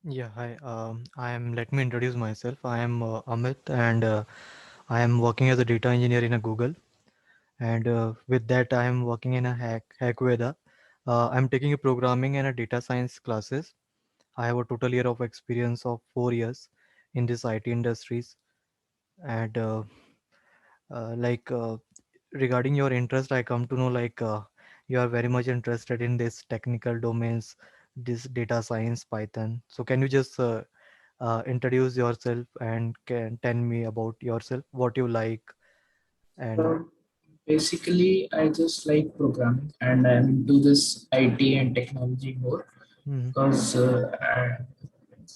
Yeah, hi. Let me introduce myself. I am Amit, and I am working as a data engineer in a Google. And with that, I am working in a Hackveda. I'm taking a programming and a data science classes. I have a total year of experience of 4 years in this IT industries. And regarding your interest, I come to know you are very much interested in this technical domains, this data science, Python. So can you just introduce yourself and can tell me about yourself, what you like and Um, Basically, I just like programming and I'm into this IT and technology more Mhm. because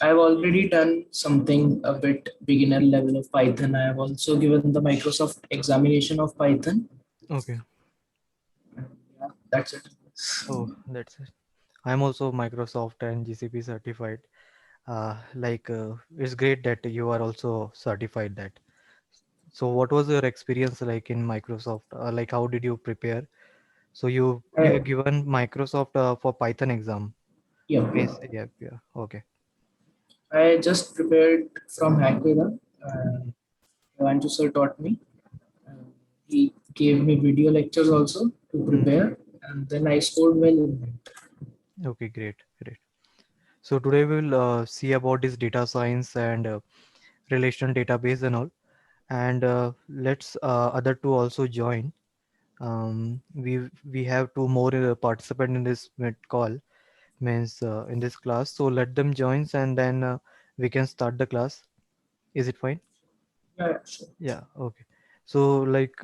I've already done something a bit beginner level of Python. I have also given the Microsoft examination of Python. Okay. Yeah, that's it. Oh, that's it. I'm also Microsoft and GCP certified. It's great that you are also certified that. So what was your experience like in Microsoft? Like how did you prepare? So you I, have given Microsoft for Python exam. yeah, Yes, yeah, yeah. Okay. I just prepared from Hackveda. Mhm. Vanchu sir taught me. Uh, he gave me video lectures also to Mhm. prepare, and then I scored well in it. Okay, great, great. So today we will see about this data science and relational database and all. And let's other two also join. We have two more participant in this call, means in this class. So let them join and then we can start the class. Is it fine? Yeah, yeah, sure. Yeah, okay. So,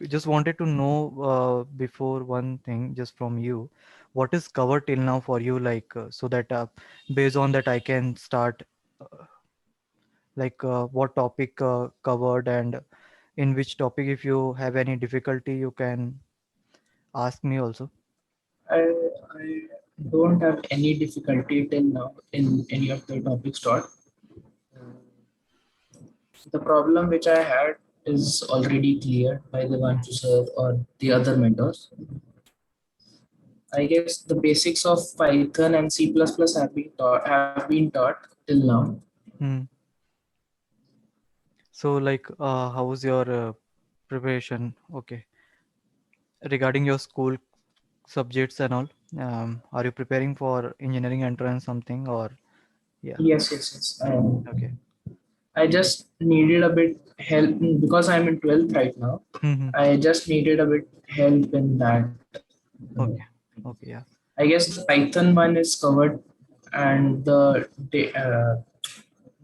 just wanted to know before one thing, just from you, what is covered till now for you, so that based on that I can start, uh, what topic covered and in which topic, if you have any difficulty, you can ask me also. I don't have any difficulty till now in any of the topics taught. The problem which I had is already cleared by the Vanchu sir or the other mentors. I guess the basics of Python and C++ have been taught till now. Hmm. So, how's your preparation? Okay. Regarding your school subjects and all, are you preparing for engineering entrance something or yeah? Yes, yes, yes. Okay. I just needed a bit help because I'm in 12th right now. Mm-hmm. I just needed a bit help in that. Okay. Okay. Yeah. I guess the Python one is covered, and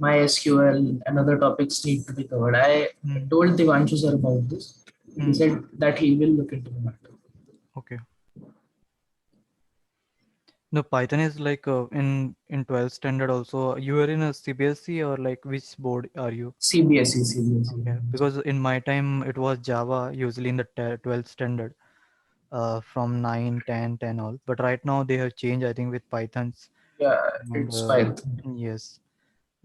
MySQL and other topics need to be covered. I Mm. told Devanshu sir about this. He Mm. said that he will look into the matter. Okay. No, Python is in 12th standard also. You are in a CBSE or like which board are you? CBSE, CBSE. Okay. Because in my time it was Java usually in the 12th standard, from 9, 10, 10 all. But right now they have changed I think with Pythons Yeah, and it's Python. yes,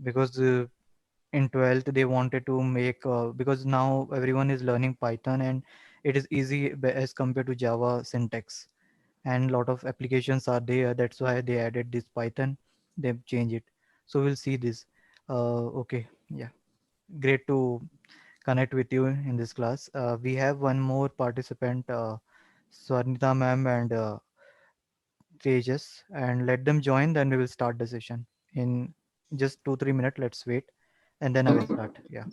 because in 12th they wanted to make because now everyone is learning Python and it is easy as compared to Java syntax, and lot of applications are there, that's why they added this Python. They've changed it, so we'll see this. Okay, yeah, great to connect with you in this class. We have one more participant, Swarnita ma'am and Tejas, and let them join, then we will start the session in just 2 3 minutes. Let's wait and then I will start. Yeah.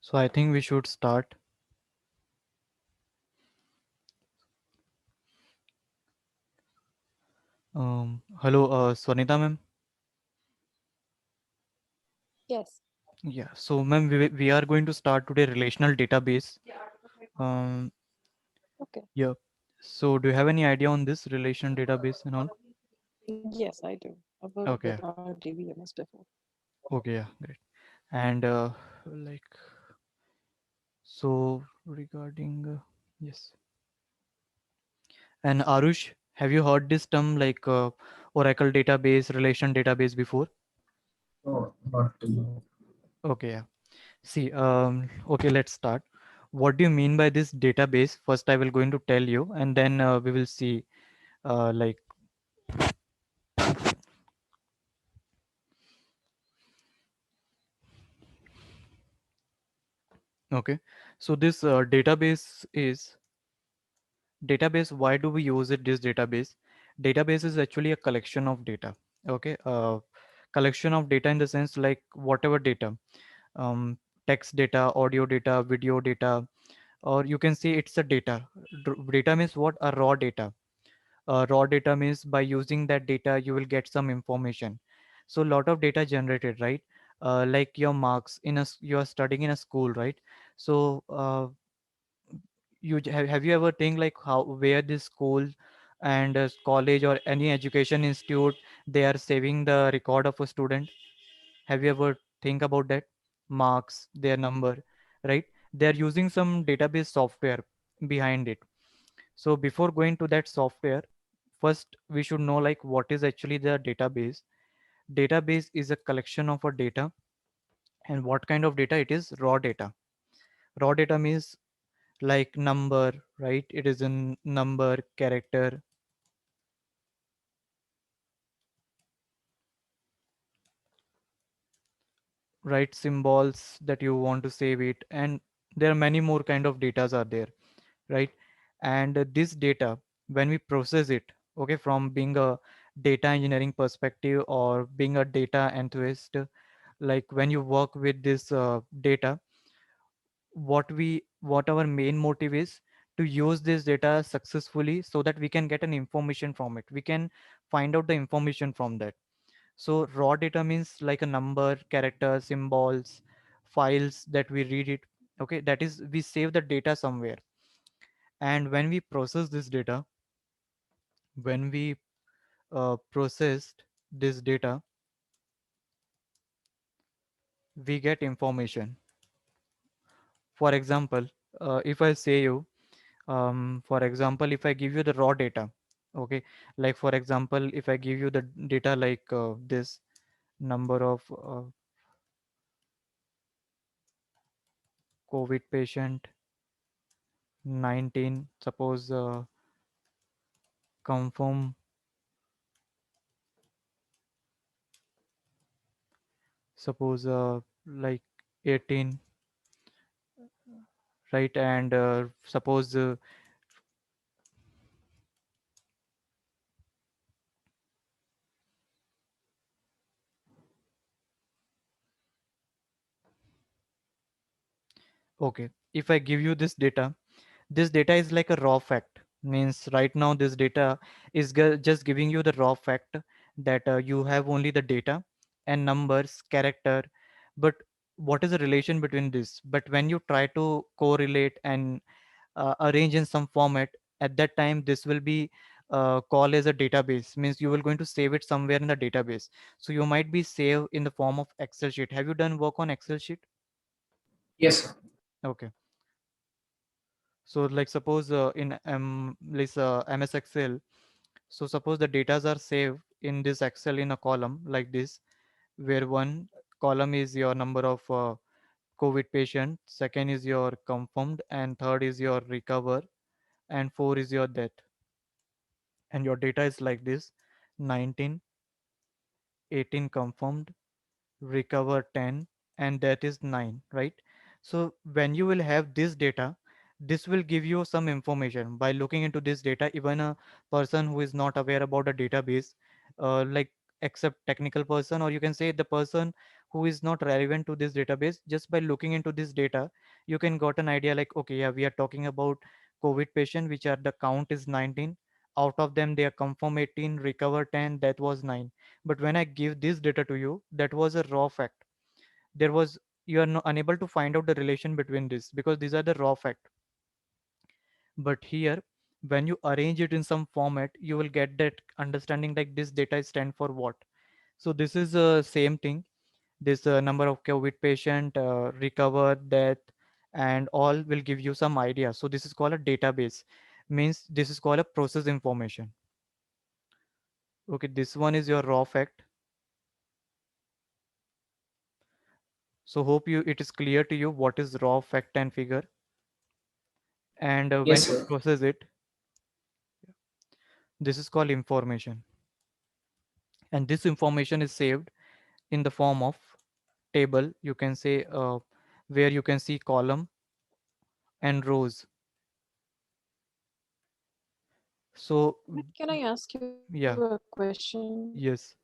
So I think we should start. Hello, Swanita ma'am. Yes. Yeah, so ma'am, we are going to start today relational database. Um, Okay. yeah. So do you have any idea on this relational database and all? Yes, I do. I've worked with Okay, RDBMS before. okay, yeah, great. And like, so regarding, yes. And Arush, have you heard this term like Oracle database, relation database before? No, not to you. Okay, yeah. See, okay, let's start. What do you mean by this database? First, I will going to tell you, and then we will see. Like, okay, so this database. Why do we use it? This database is actually a collection of data. Okay, collection of data in the sense like whatever data, um, text data, audio data, video data, or you can say it's a data. Data means what? A raw data. Raw data means by using that data you will get some information. So a lot of data generated, right? Like your marks in you are studying in a school, right? So have you ever think like how where this school and college or any education institute, they are saving the record of a student? Have you ever think about that? Marks, their number, right? They are using some database software behind it. So before going to that software, first we should know like what is actually the database. Database is a collection of a data. And what kind of data? It is raw data. Raw data means like number, right? It is in number, character, right? Symbols that you want to save it, and there are many more kind of datas are there, right? And this data, when we process it, okay, from being a data engineering perspective or being a data enthusiast, like when you work with this data, what our main motive is to use this data successfully so that we can get an information from it, we can find out the information from that. So raw data means like a number, character, symbols, files that we read it. Okay, that is we save the data somewhere. And when we process this data, when we processed this data, we get information. For example, if I say you, for example, if I give you the raw data, okay, like for example, if I give you the data like this number of COVID patient 19, suppose confirm, suppose like 18, right? And suppose okay, if I give you this data is like a raw fact. Means right now this data is just giving you the raw fact that you have only the data and numbers, character. But what is the relation between this? But when you try to correlate and arrange in some format, at that time this will be called as a database. Means you will going to save it somewhere in the database. So you might be saved in the form of Excel sheet. Have you done work on Excel sheet? Yes, sir. Okay. So like suppose in MS Excel, so suppose the datas are saved in this Excel in a column like this, where one column is your number of COVID patient, second is your confirmed, and third is your recover, and four is your death. And your data is like this: 19, 18 confirmed, recover 10, and that is 9, right? So when you will have this data, this will give you some information. By looking into this data, even a person who is not aware about a database, like except technical person, or you can say the person who is not relevant to this database. Just by looking into this data, you can got an idea like, okay, yeah, we are talking about COVID patient which are the count is 19. Out of them they are confirmed 18, recover 10, that was 9. But when I give this data to you, that was a raw fact. There was, you are unable to find out the relation between this because these are the raw fact. But here, when you arrange it in some format, you will get that understanding like this data stand for what. So this is the same thing. This number of COVID patient, recover, death, and all will give you some idea. So this is called a database. Means this is called a process information. Okay, this one is your raw fact. So hope you it is clear to you what is raw fact and figure. And when Yes, you sir. process it, this is called information. And this information is saved in the form of table, you can say, where you can see column and rows. So Can I ask you a yeah, question? yes.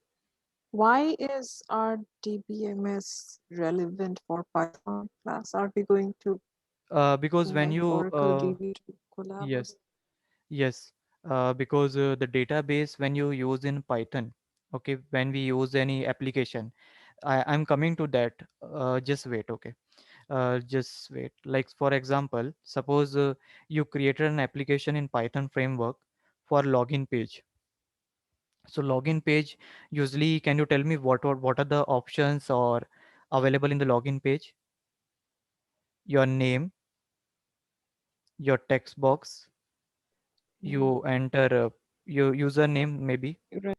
Why is our DBMS relevant for Python class? Are we going to Because when like you Oracle DB to collaborate? yes, yes, because the database when you use in Python, okay, when we use any application, I'm coming to that. Just wait, okay. Just wait. Like for example, suppose you created an application in Python framework for login page. So login page, usually, can you tell me what are the options or available in the login page? Your name, your text box, you Mm, enter your username maybe, right.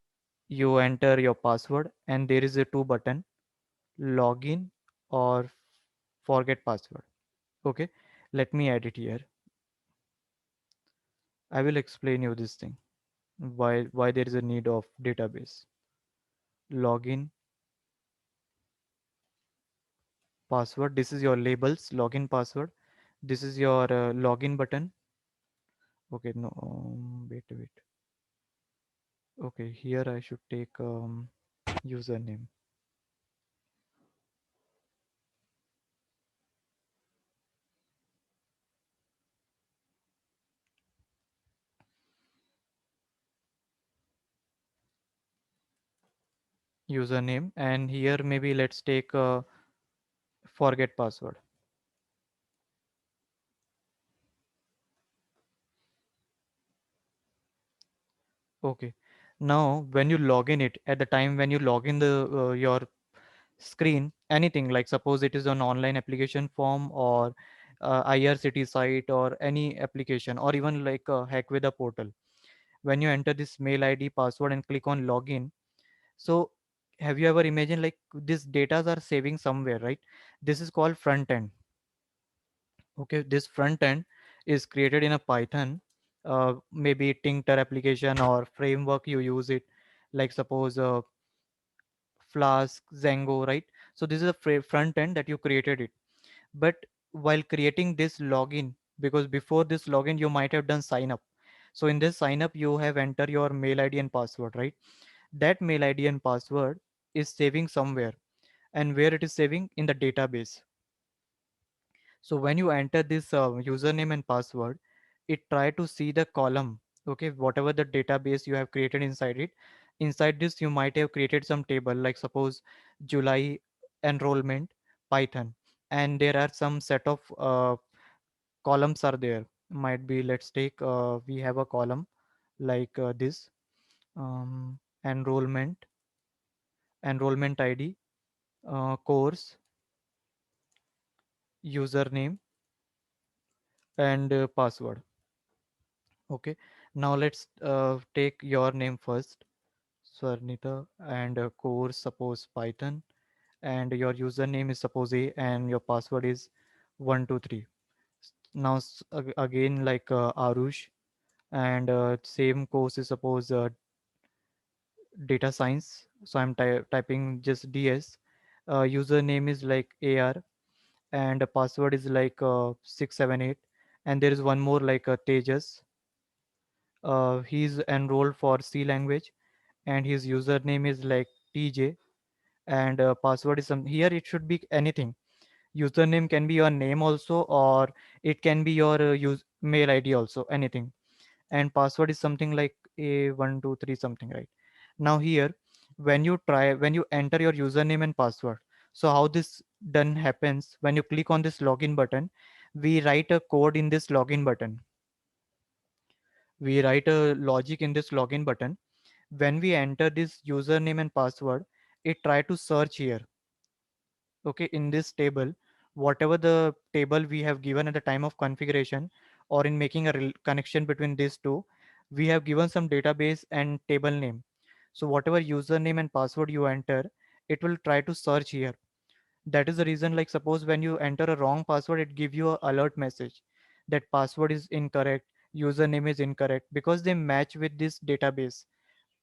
you enter your password, and there is a two button, login or forget password. Okay, let me add it here. I will explain you this thing, why there is a need of database. Login, password, this is your labels, login password, this is your login button. Okay, no, wait. Okay, here I should take username. Username, and here maybe let's take forget password. Okay, now when you log in it, at the time when you log in the your screen, anything like suppose it is an online application form or IRCT site or any application or even like hack with a portal, when you enter this mail ID password and click on login. So have you ever imagined like this data are saving somewhere, right? This is called front end. Okay, this front end is created in a Python, maybe Tincter application or framework you use it, like suppose Flask, Django, right? So this is a front end that you created it. But while creating this login, because before this login you might have done sign up. So in this sign up you have entered your mail ID and password, right? That mail ID and password is saving somewhere, and where it is saving in the database. So when you enter this username and password, it try to see the column, okay, whatever the database you have created inside it. Inside this, you might have created some table, like suppose July enrollment Python, and there are some set of columns are there. Might be, let's take we have a column like this, enrollment, enrollment ID, course, username, and password. Okay, now let's take your name first, Swarnita, and course suppose Python, and your username is suppose A, and your password is 123. Now again like Arush, and same course is suppose data science. So I'm typing just DS. Username is like AR, and the password is like 678, and there is one more like Tejas. He's enrolled for C language, and his username is like TJ, and password is some here. It should be anything. Username can be your name also, or it can be your mail ID also, anything. And password is something like a123 something, right? Now here, when you enter your username and password, so how this done happens, when you click on this login button, we write a code in this login button. We write a logic in this login button. When we enter this username and password, it try to search here, okay, in this table, whatever the table we have given at the time of configuration, or in making a connection between these two, we have given some database and table name. So whatever username and password you enter, it will try to search here. That is the reason, like suppose when you enter a wrong password, it give you a alert message that password is incorrect, username is incorrect, because they match with this database.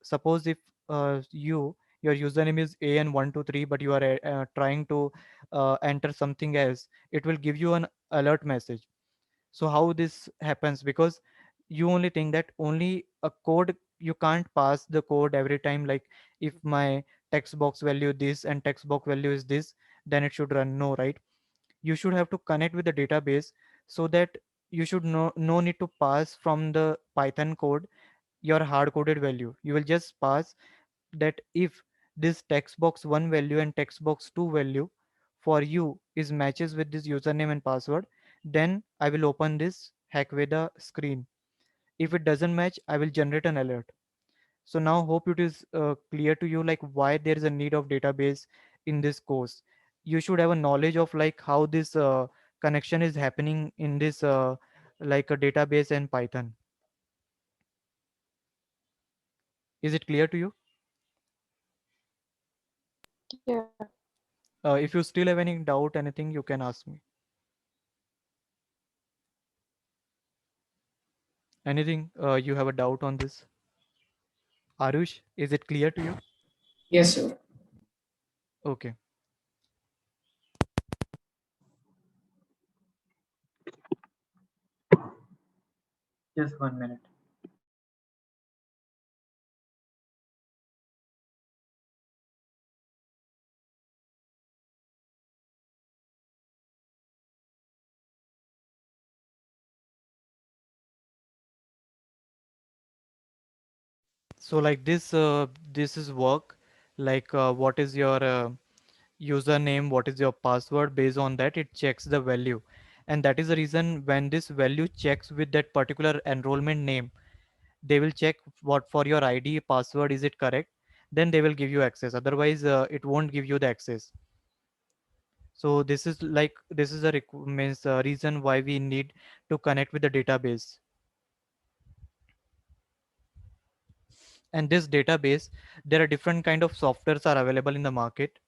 Suppose if your username is an123, but you are trying to enter something else, it will give you an alert message. So how this happens, because you only think that only a code, you can't pass the code every time, like if my text box value this and text box value is this, then it should run, no, right? You should have to connect with the database, so that you should no need to pass from the Python code your hard coded value. You will just pass that if this text box 1 value and text box 2 value for you is matches with this username and password, then I will open this Hackveda screen. If it doesn't match, I will generate an alert. So now hope it is clear to you, like why there is a need of database in this course. You should have a knowledge of like how this connection is happening in this like a database and Python. Is it clear to you? Yeah. If you still have any doubt, anything, you can ask me. Anything you have a doubt on this? Arush, is it clear to you? Yes, sir. Okay. Just 1 minute. So like this is work. Like what is your username, what is your password? Based on that, it checks the value, and that is the reason when this value checks with that particular enrollment name, they will check what for your ID password is it correct. Then they will give you access. Otherwise, it won't give you the access. So this is like this is a means reason why we need to connect with the database. And this database, there are different kind of softwares are available in the market.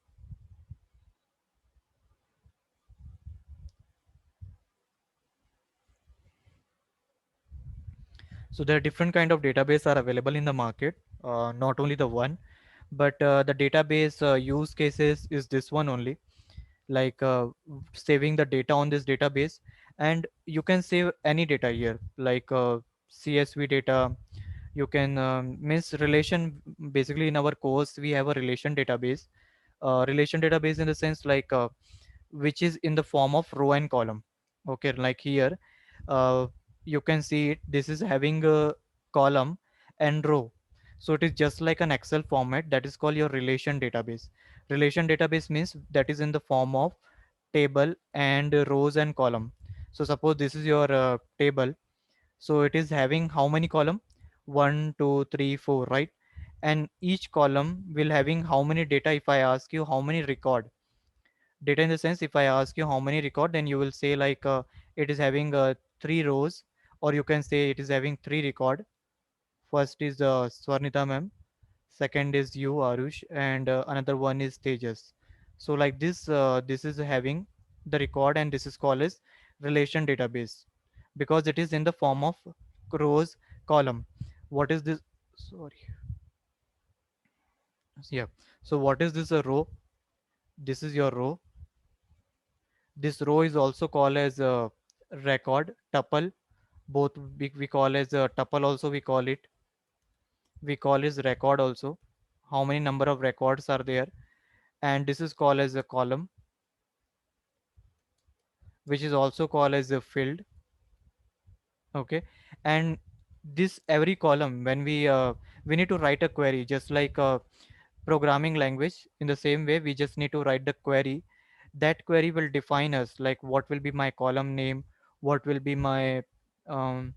So there are different kind of database are available in the market, not only the one, but the database use cases is this one only, like saving the data on this database. And you can save any data here, like CSV data. You can miss relation. Basically in our course we have a relation database in the sense like which is in the form of row and column. Okay, like here uh, you can see it, this is having a column and row. So it is just like an Excel format, that is called your relation database. Relation database means that is in the form of table and rows and column. So suppose this is your table, so it is having how many column? One, two, three, four, right? And each column will having how many data. If I ask you how many record data, in the sense if I ask you how many record, then you will say like it is having three rows, or you can say it is having three record. First is Swarnita ma'am, second is you Arush, and another one is Tejas. So like this is having the record, and this is called as relation database, because it is in the form of rows column. What is this? Sorry. Yeah. So what is this a row? This is your row. This row is also called as a record tuple. Both we call as a tuple also we call it. we call is record also, how many number of records are there, and this is called as a column, which is also called as a field. Okay, and this every column, when we need to write a query just like a programming language. In the same way, we just need to write the query. That query will define us like what will be my column name, what will be my um,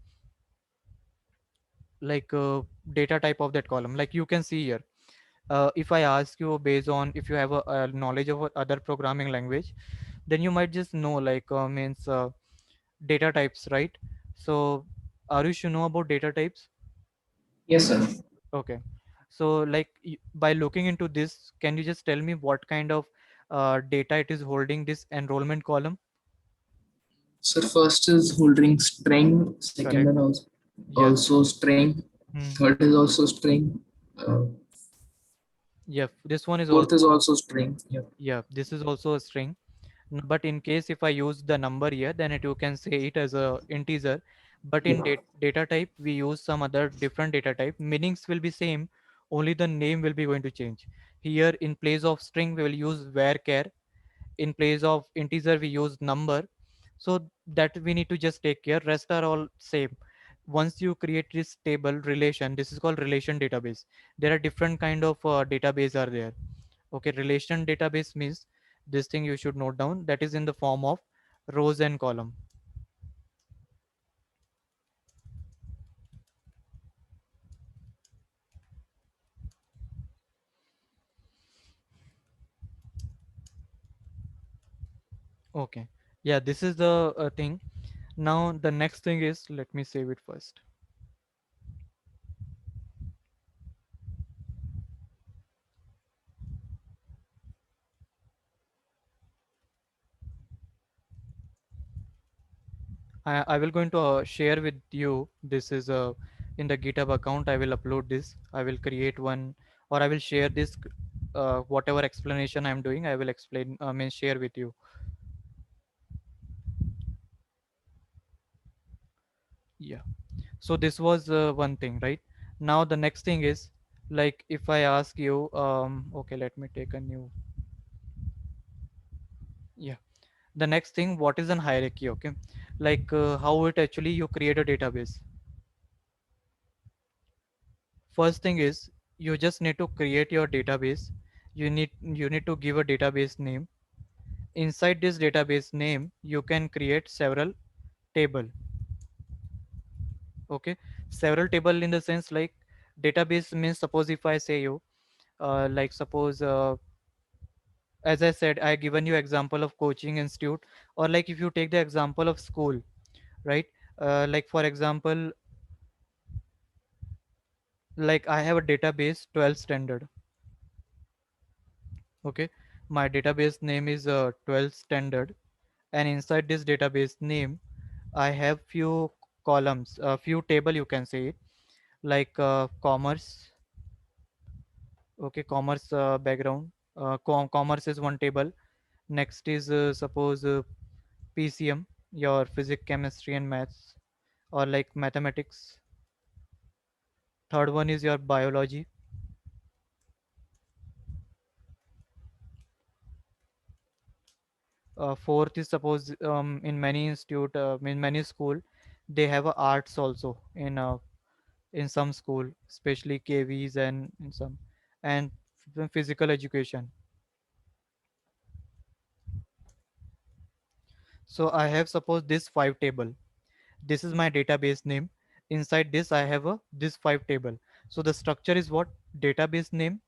like data type of that column. Like you can see here, if I ask you based on if you have a knowledge of other programming language, then you might just know like means data types, right? So Arush, you know about data types? Yes, sir. Okay, so like by looking into this, can you just tell me what kind of data it is holding, this enrollment column? So first is holding string, second Correct. one also, Yes. also string, Hmm. third is also string, Yeah, this one is fourth is also, also string. Yeah. yeah, this is also a string. But in case if I use the number here, then it you can say it as a integer. But in Yeah. data type, we use some other different data type. Meanings will be same, only the name will be going to change. Here in place of string, we will use varchar. In place of integer, we use number. So that we need to just take care. Rest are all same. Once you create this table relation, this is called relation database. There are different kind of database are there. Okay, relation database means this thing you should note down, that is in the form of rows and column. Okay, yeah, this is the thing. Now the next thing is, let me save it first. I will going to share with you, this is in the GitHub account. I will upload this, I will create one, or I will share this whatever explanation I'm doing, I will explain, mean share with you. Yeah, so this was one thing, right? Now the next thing is, like if I ask you, okay, let me take a new, yeah, the next thing, what is an hierarchy? Okay, like how it actually you create a database. First thing is, you just need to create your database. You need to give a database name. Inside this database name, you can create several table. Okay, several table in the sense like database means, suppose if I say you like suppose as I said, I given you example of coaching institute, or like if you take the example of school, right? Like for example, like I have a database 12 standard. Okay, my database name is 12 standard, and inside this database name, I have few columns, a few table you can say it, like commerce. Okay, commerce background. Commerce is one table. Next is suppose PCM, your physics, chemistry, and maths, or like mathematics. Third one is your biology. Fourth is suppose in many institute, in many school, they have a arts also in some school, especially KVs and in some, and physical education. So I have suppose this five table. This is my database name. Inside this I have a this five table. So the structure is what? Database name.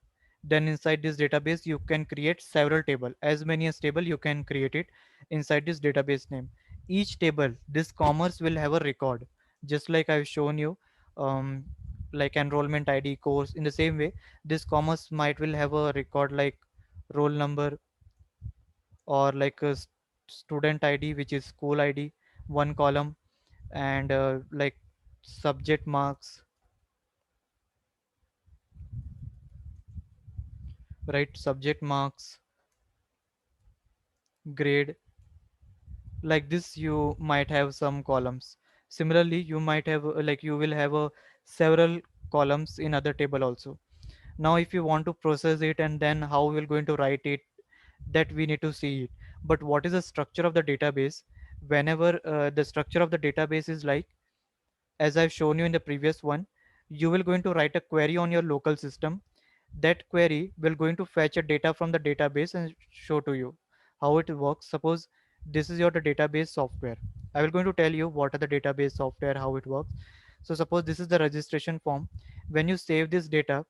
Then inside this database you can create several table, as many as table you can create it inside this database name. Each table, this commerce will have a record, just like I've shown you, um, like enrollment ID, course. In the same way, this commerce might will have a record like roll number, or like a student ID, which is school ID, one column, and like subject marks, right? Subject marks, grade, like this you might have some columns. Similarly, you might have like you will have a several columns in other table also. Now if you want to process it, and then how we're going to write it, that we need to see it. But what is the structure of the database? Whenever the structure of the database is like, as I've shown you in the previous one, you will going to write a query on your local system. That query will going to fetch a data from the database and show to you how it works. Suppose this is your the database software. I will going to tell you what are the database software, how it works. So suppose this is the registration form. When you save this data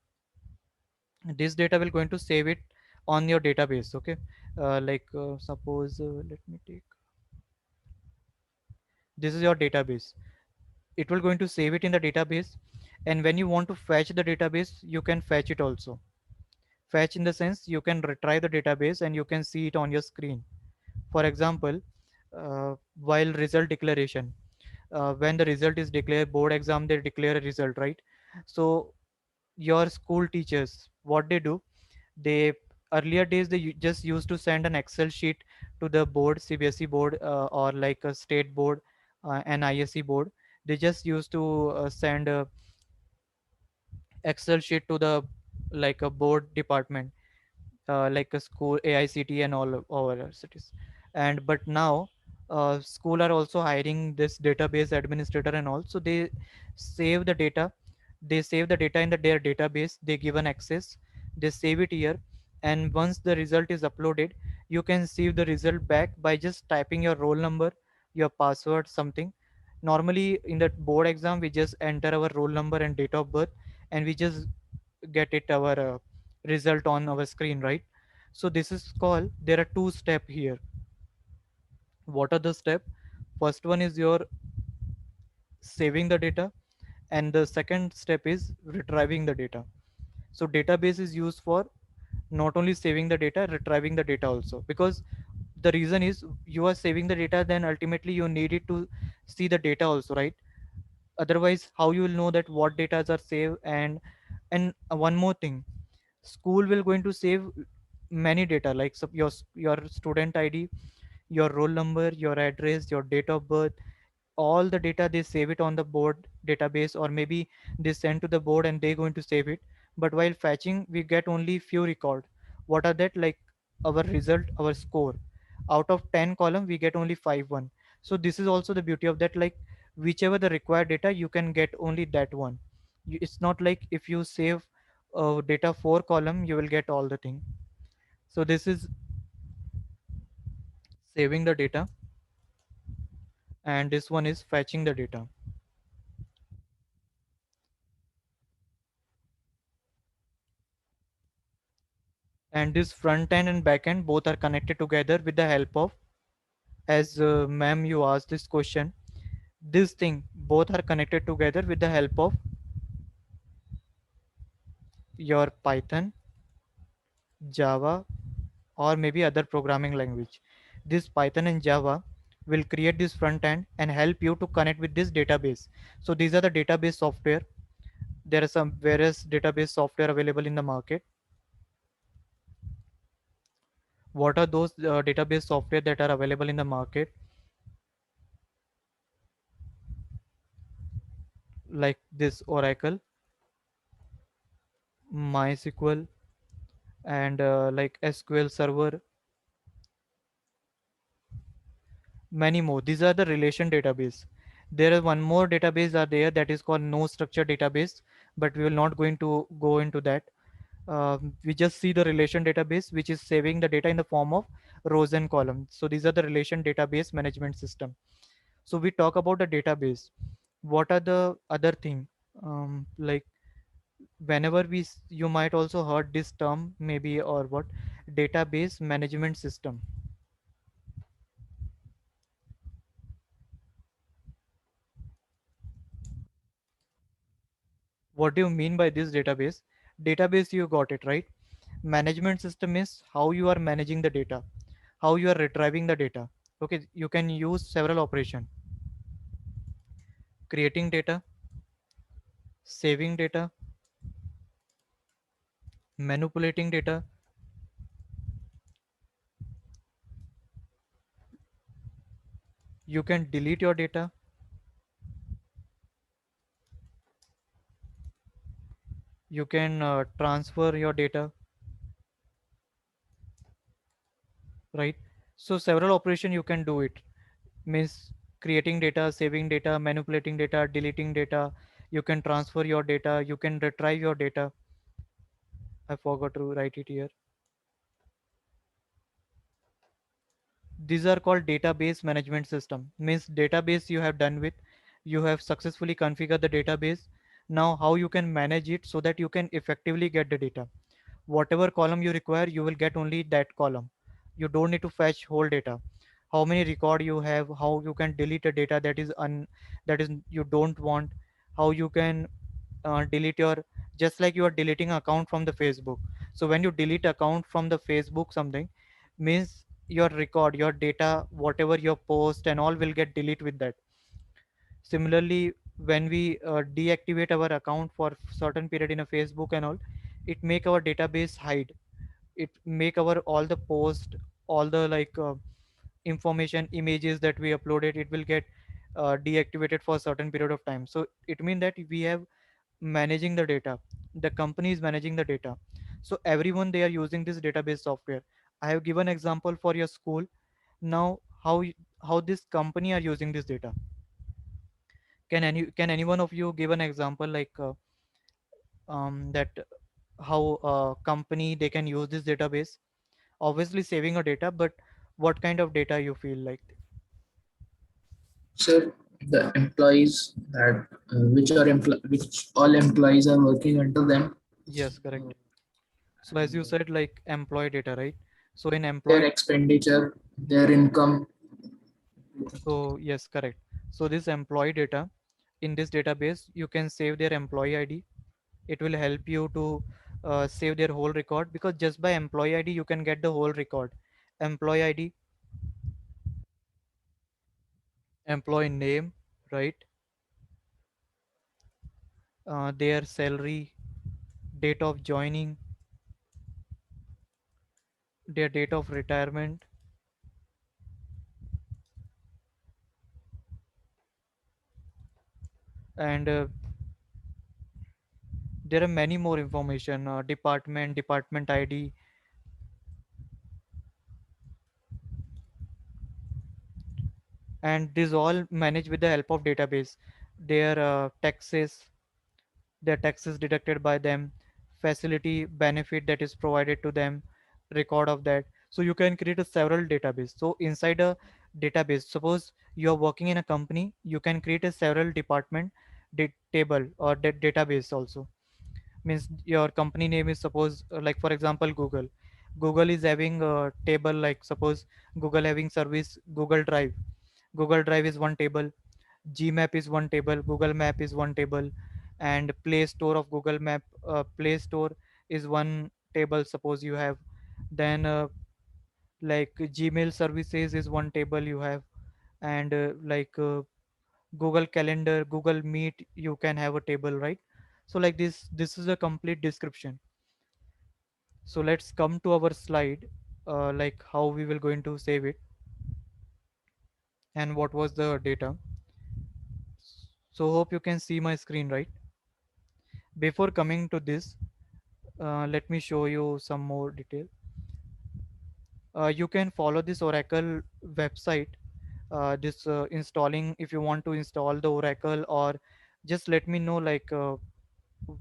will going to save it on your database. Okay, suppose let me take, this is your database. It will going to save it in the database, and when you want to fetch the database, you can fetch it also. Fetch in the sense you can retrieve the database and you can see it on your screen. For example, while result declaration, when the result is declared, board exam, they declare a result, right? So your school teachers, what they do, they, earlier days they just used to send an excel sheet to the board, CBSE board, or like a state board, an ISE board. They just used to send a excel sheet to the, like a board department, like a school AICT and all over cities. And but now school are also hiring this database administrator and all, so they save the data. They save the data in their database, they give an access, they save it here. And once the result is uploaded, you can see the result back by just typing your roll number, your password, something. Normally in the board exam we just enter our roll number and date of birth, and we just get it our result on our screen, right? So this is called, there are two step here. What are the step? First one is your saving the data, and the second step is retrieving the data. So database is used for not only saving the data, retrieving the data also, because the reason is you are saving the data, then ultimately you need it to see the data also, right? Otherwise how you will know that what data are saved? And one more thing, school will going to save many data, like your student ID, your roll number, your address, your date of birth, all the data they save it on the board database, or maybe they send to the board and they're going to save it. But while fetching we get only few record. What are that? Like our result, our score, out of 10 column we get only 5 1. So this is also the beauty of that, like whichever the required data you can get only that one. It's not like if you save data 4 column you will get all the thing. So this is saving the data, and this one is fetching the data. And this front end and back end both are connected together with the help of, as ma'am you asked this question, this thing both are connected together with the help of your Python, Java, or maybe other programming language. This Python and Java will create this front end and help you to connect with this database. So these are the database software. There are some various database software available in the market. What are those database software that are available in the market? Like this Oracle, MySQL, and like SQL Server, many more. These are the relation database. There is one more database are there that is called no structure database, but we will not going to go into that. We just see the relation database, which is saving the data in the form of rows and columns. So these are the relation database management system. So we talk about the database. What are the other thing? Like whenever you might also heard this term maybe, or what, database management system. What do you mean by this database? Database, you got it right. Management system is how you are managing the data, how you are retrieving the data. Okay, you can use several operation: creating data, saving data, manipulating data, you can delete your data, You can transfer your data, right? So several operation you can do it, means creating data, saving data, manipulating data, deleting data. You can transfer your data, you can retrieve your data. I forgot to write it here. These are called database management system, means database you have done with, you have successfully configured the database. Now how you can manage it so that you can effectively get the data. Whatever column you require, you will get only that column. You don't need to fetch whole data. How many record you have, how you can delete a data that is that is you don't want, how you can delete your, just like you are deleting account from the Facebook. So when you delete account from the Facebook something, means your record, your data, whatever your post and all will get delete with that. Similarly, when we deactivate our account for certain period in a Facebook and all, it make our database hide, it make our all the post, all the information, images that we uploaded, it will get deactivated for a certain period of time. So it means that we have managing the data, the company is managing the data. So everyone they are using this database software. I have given example for your school. Now how this company are using this data? Can any one of you give an example that how a company they can use this database? Obviously saving a data, but what kind of data you feel like? So the employees that which all employees are working under them, Yes, correct. So as you and said, like employee data, right? So in their employee, expenditure, their income. so yes, correct. So this employee data, in this database you can save their employee ID. It will help you to save their whole record, because just by employee ID you can get the whole record. Employee ID, employee name, right? Their salary, date of joining, their date of retirement, and there are many more information, department ID, and this all managed with the help of database. Their taxes deducted by them, facility benefit that is provided to them, record of that. So you can create a several database. So inside a database, suppose you are working in a company, you can create a several department table or database also. Means your company name is, suppose like for example Google is having a table, like suppose Google having service Google Drive. Google Drive is one table, Gmap is one table, Google Map is one table, and Play Store of Google Map, Play Store is one table. Suppose you have, then like Gmail services is one table you have, and Google Calendar, Google Meet, you can have a table, right? So like this is a complete description. So let's come to our slide, like how we will going to save it and what was the data. So hope you can see my screen, right? Before coming to this, let me show you some more detail. You can follow this Oracle website, this installing, if you want to install the Oracle, or just let me know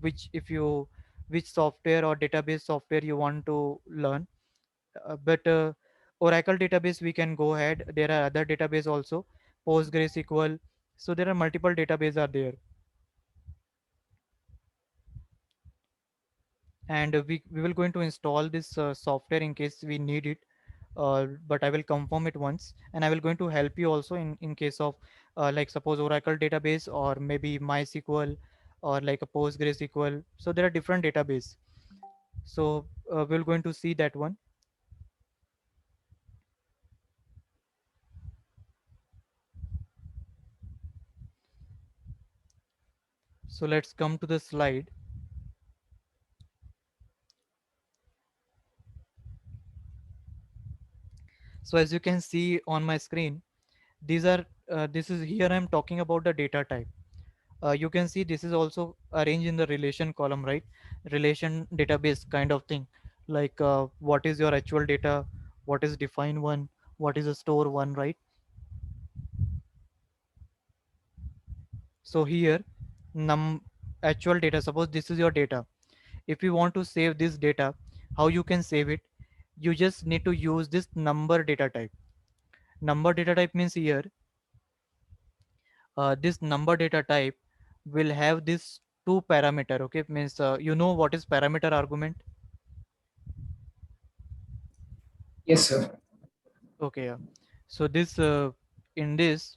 which if you which software or database software you want to learn. But Oracle database we can go ahead. There are other database also, PostgreSQL. So there are multiple database are there, and we will going to install this software in case we need it. But I will confirm it once, and I will going to help you also in case of like suppose Oracle database or maybe MySQL or like a PostgreSQL. So there are different database. So we're going to see that one. So let's come to the slide. So as you can see on my screen, these are this is here I'm talking about the data type. You can see this is also arranged in the relation column, right? relation database kind of thing, like what is your actual data, what is define one, what is a store one, right? So here, num actual data, suppose this is your data. If you want to save this data, how you can save it? You just need to use this number data type. Number data type means here, this number data type will have this two parameter. Okay, means you know what is parameter argument. Yes, sir. Okay, yeah. So this in this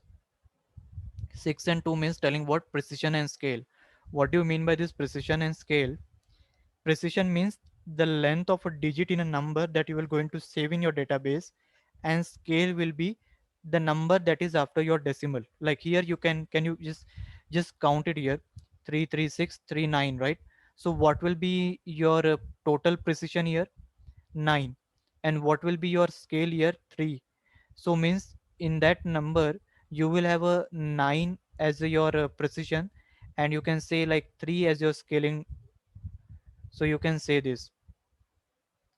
6 and 2 means telling what precision and scale. What do you mean by this precision and scale? Precision means the length of a digit in a number that you will going to save in your database, and scale will be the number that is after your decimal. Like here you can you just count it here, 33639, right? So what will be your total precision here? 9. And what will be your scale here? 3. So means in that number you will have a 9 as your precision, and you can say like 3 as your scaling. So you can say this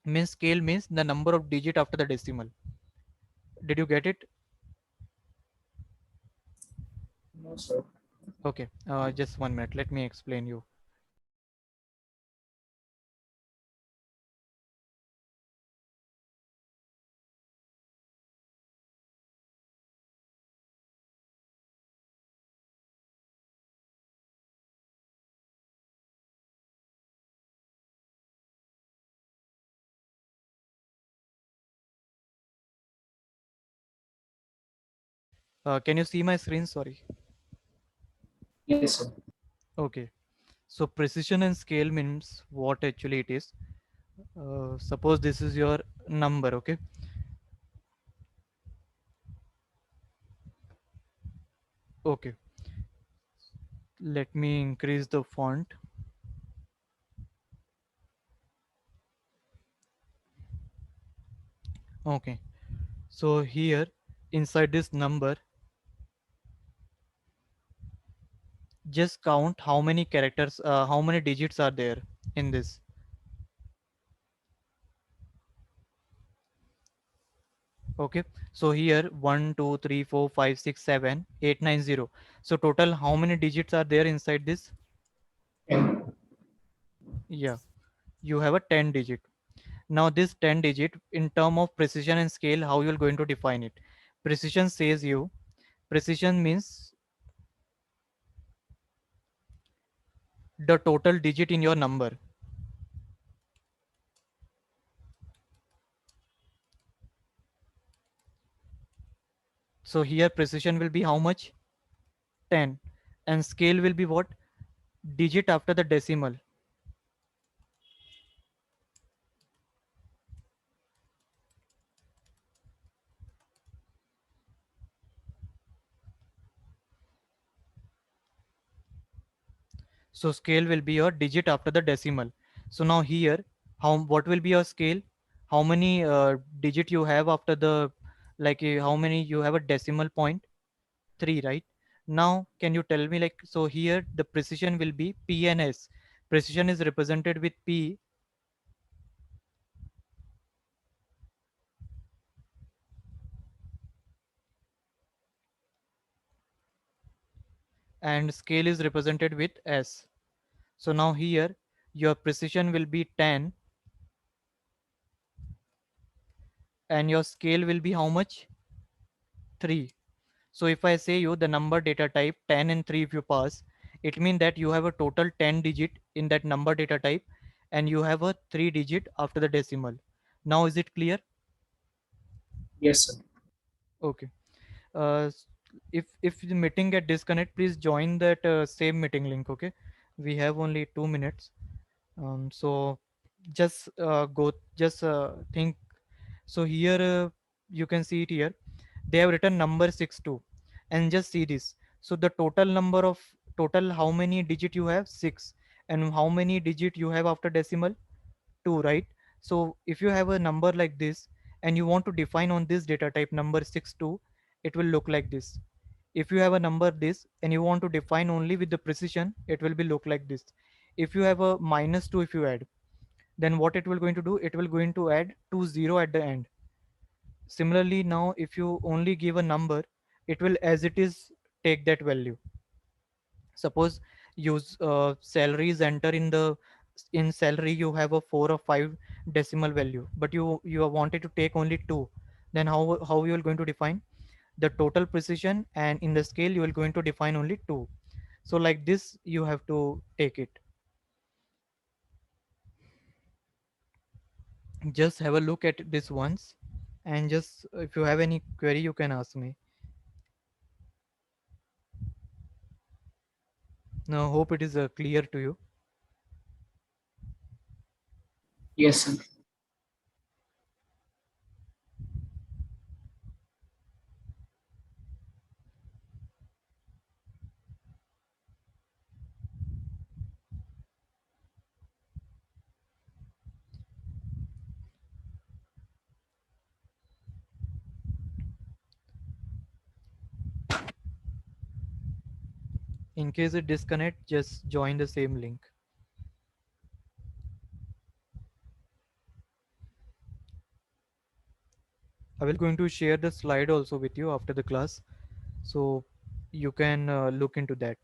means scale means the number of digit after the decimal. Did you get it? No, sir. Okay, just 1 minute, let me explain you. Can you see my screen? Sorry. Yes, sir. Okay, so precision and scale means what actually it is. Suppose this is your number. Okay, okay, let me increase the font. Okay, so here inside this number, just count how many characters, how many digits are there in this. Okay, so here 1 2 3 4 5 6 7 8 9 0. So total how many digits are there inside this? And Yeah, you have a 10 digit. Now this 10 digit in term of precision and scale, how you're going to define it? Precision says you, precision means the total digit in your number. So here precision will be how much? 10. And scale will be what? Digit after the decimal. So scale will be your digit after the decimal. So now here, how what will be your scale? How many digit you have after the, like how many you have a decimal point? 3, right? Now can you tell me, like, so here the precision will be P and S. Precision is represented with P and scale is represented with S. So now here your precision will be 10 and your scale will be how much? 3. So if I say you the number data type 10 and 3 if you pass, it means that you have a total 10 digit in that number data type and you have a 3 digit after the decimal. Now is it clear? yes, sir. Okay. Uh, s- if the meeting get disconnect, please join that same meeting link. Okay. We have only 2 minutes. So just just think. So here you can see it here. They have written number 62, and just see this. So the total number of total how many digit you have? 6. And how many digit you have after decimal? 2, right? So if you have a number like this and you want to define on this data type number 62, it will look like this. If you have a number this and you want to define only with the precision, it will be look like this. If you have a minus 2, if you add, then what it will going to do, it will going to add 2 0 at the end. Similarly, now if you only give a number, it will as it is take that value. Suppose use salaries enter in the, in salary you have a 4 or 5 decimal value, but you are wanted to take only 2. Then how you are going to define the total precision, and in the scale you are going to define only 2. So like this you have to take it. Just have a look at this once, and just if you have any query you can ask me. Now hope it is clear to you. Yes, sir. In case it disconnect, just join the same link. I will going to share the slide also with you after the class, so you can look into that.